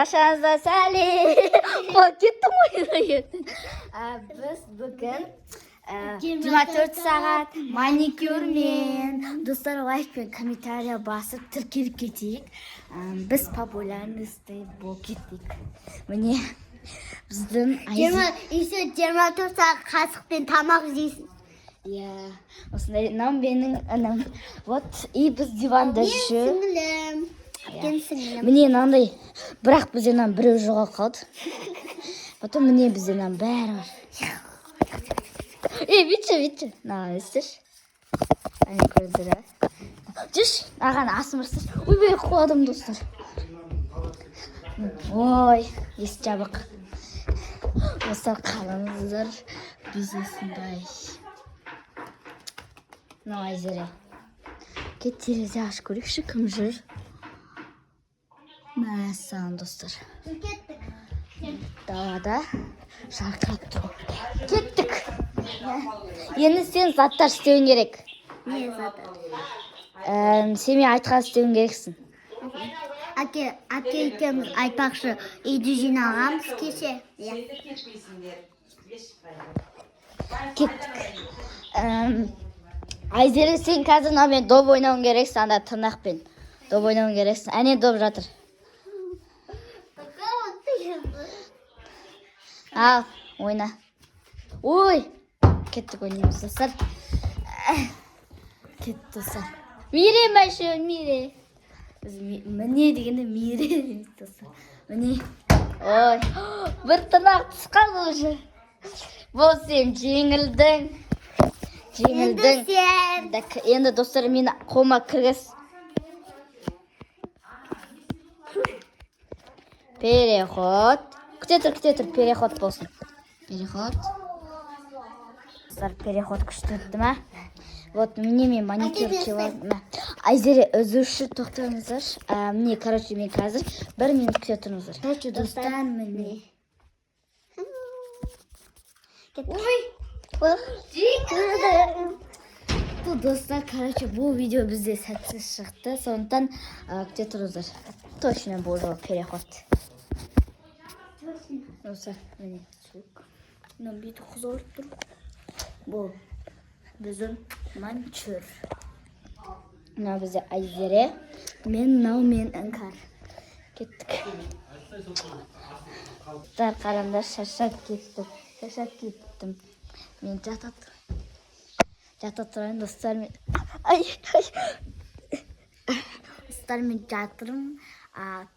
Aşağınızda Salih. Kеттім ғой. Біз бүгін 24 сағат маникюрмен достар лайк пен комментария басып тіркеліп кетейік. Біз популярності болып кеттік. Міне біздің 24 сағат қасықпен тамақ жейсің. Иә, осындай менің інім. Вот, и біз диванда жүр. Міне мынандай, бірақ бізден біреу жоғалып қалды. Потом міне бізден бәрі бар. Витчі. Өстірші. Әне көрдірі. Жүрші, ағаны асымырсыз. Ойбай, құладым достар. Ой, ес жабық. Достар қалыңыздар. Бізесіндай. Айзере. Кет терезе аш көрекші, кім жүр? Мәссаған достар. Далада жарқырап тұр. Кеттік. Енді сен заттар істеуін керек. Не заттар? Сен айтқан істеуін керексің. Әке екеуміз айтпақшы, үйді жинағанбыз кеше. Кеттік. Айзере, сен қазір мен доп ойнауын керексің, анда тырнақпен. Доп ойнауын керексің. Әне доп жатыр. Ал, ойна. Ой, кеттік ойнаймыз достар. Кетті достар. Мире мәші, мире. Міне дегенде мире дейміз достар. Міне. Ой, бір тырнақ түсқан уже. Бұл сен жеңілдің. Енді достар, мені қолыма кіргіз. Переход. Күте тұр, переход болсын. Переход. Достар, переход күшті өтті ма? Вот, мен маникюр келіп. Айзере, үзуші тоқтаңыздар. Міне, короче, мен қазір 1 минут күте тұрыңыздар. Короче, достар, міне. Достар, короче, бұл видео бізде сәтсіз шықты. Сондықтан күте тұрыңыздар. Точно бұл жол переход. Достар, міне суық. Мынау беті қызарып тұр. Бұл біздің манчур. Мынау бізде Айзере. Мынау мен Іңкар. Кеттік. Достар, қараңдар, шаршап кеттім. Мен жата тұрайын, достар, мен... Достар, мен жатырым.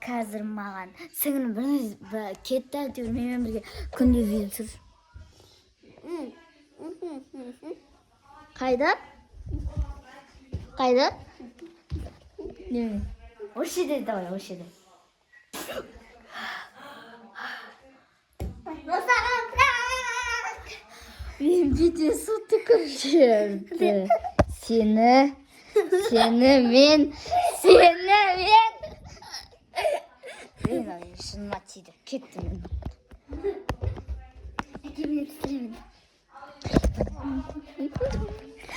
Қазір маған сіңірім бір кетті әйтеуір менімен бірге күнде видео түсір. Қайда? Неме? Осы жерде давай, осы жерде. Мен бете су түкіріп жіберді. Сені мен. Шыныма тиді. Кеттім мен.